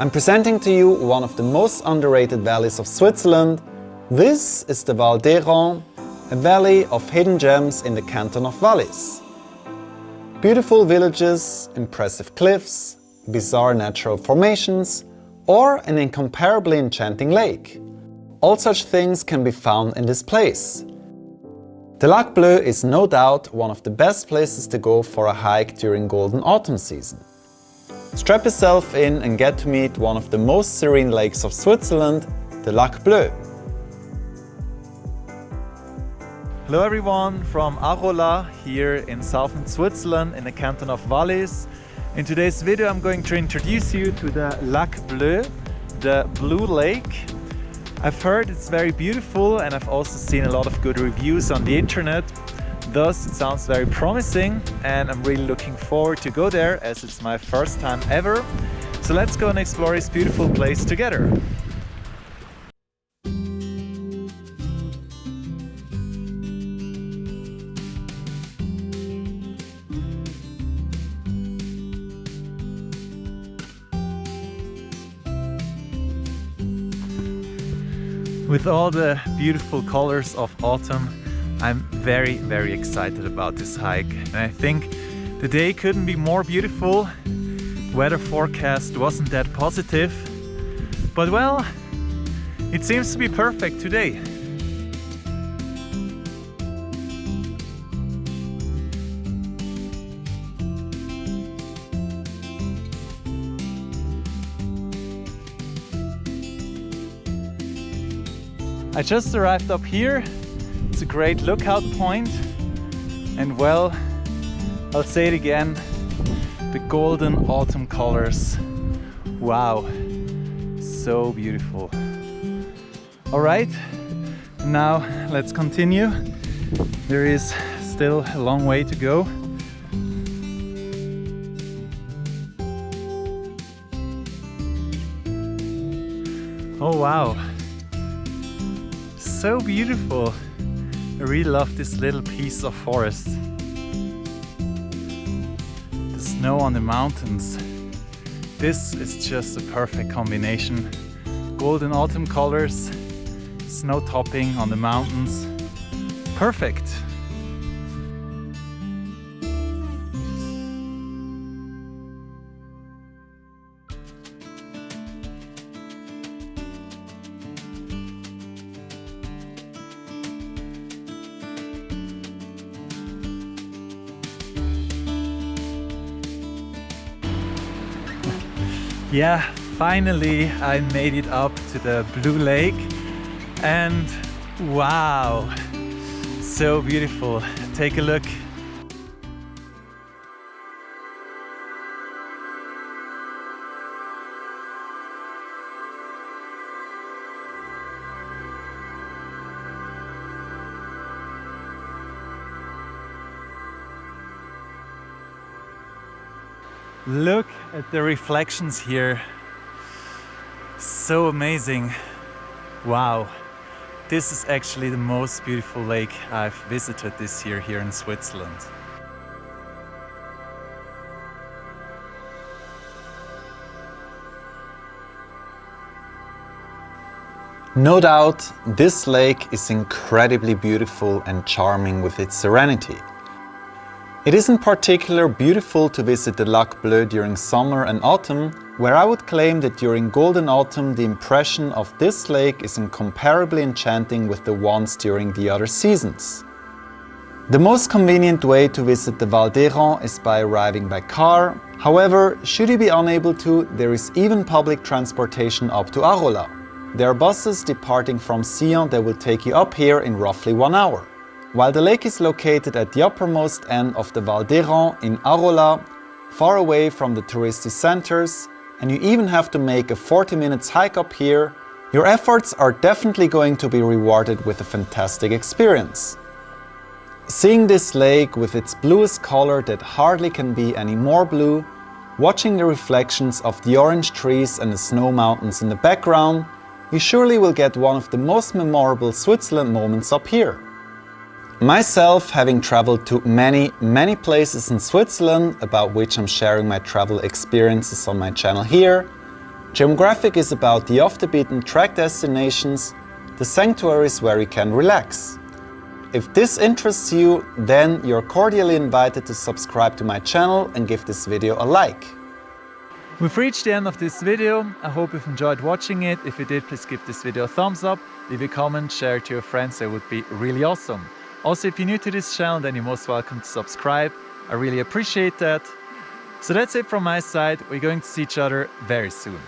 I'm presenting to you one of the most underrated valleys of Switzerland. This is the Val d'Aran, a valley of hidden gems in the canton of Wallis. Beautiful villages, impressive cliffs, bizarre natural formations, or an incomparably enchanting lake. All such things can be found in this place. The Lac Bleu is no doubt one of the best places to go for a hike during golden autumn season. Strap yourself in and get to meet one of the most serene lakes of Switzerland, the Lac Bleu. Hello everyone from Arola here in southern Switzerland in the canton of Wallis. In today's video I'm going to introduce you to the Lac Bleu, the blue lake. I've heard it's very beautiful and I've also seen a lot of good reviews on the internet. Thus it sounds very promising and I'm really looking forward to go there as it's my first time ever. So let's go and explore this beautiful place together. With all the beautiful colors of autumn, I'm very excited about this hike. And I think the day couldn't be more beautiful. Weather forecast wasn't that positive, but well, it seems to be perfect today. I just arrived up here. It's a great lookout point, and well, I'll say it again, the golden autumn colors. Wow, so beautiful. All right, now let's continue. There is still a long way to go. Oh wow, so beautiful. I really love this little piece of forest. The snow on the mountains. This is just a perfect combination. Golden autumn colors, snow topping on the mountains. Perfect! Yeah, finally I made it up to the Blue Lake and wow, so beautiful. Take a look. Look at the reflections here. So amazing. Wow. This is actually the most beautiful lake I've visited this year here in Switzerland. No doubt, this lake is incredibly beautiful and charming with its serenity. It is in particular beautiful to visit the Lac Bleu during summer and autumn, where I would claim that during golden autumn the impression of this lake is incomparably enchanting with the ones during the other seasons. The most convenient way to visit the Val d'Aran is by arriving by car. However, should you be unable to, there is even public transportation up to Arola. There are buses departing from Sion that will take you up here in roughly 1 hour. While the lake is located at the uppermost end of the Val d'Aran in Arola, far away from the touristy centers, and you even have to make a 40 minutes hike up here, your efforts are definitely going to be rewarded with a fantastic experience. Seeing this lake with its bluest color that hardly can be any more blue, watching the reflections of the orange trees and the snow mountains in the background, you surely will get one of the most memorable Switzerland moments up here. Myself, having traveled to many places in Switzerland, about which I'm sharing my travel experiences on my channel here, Geographic is about the off-the-beaten-track destinations, the sanctuaries where you can relax. If this interests you, then you're cordially invited to subscribe to my channel and give this video a like. We've reached the end of this video. I hope you've enjoyed watching it. If you did, please give this video a thumbs up, leave a comment, share it to your friends. That would be really awesome. Also, if you're new to this channel, then you're most welcome to subscribe. I really appreciate that. So that's it from my side. We're going to see each other very soon.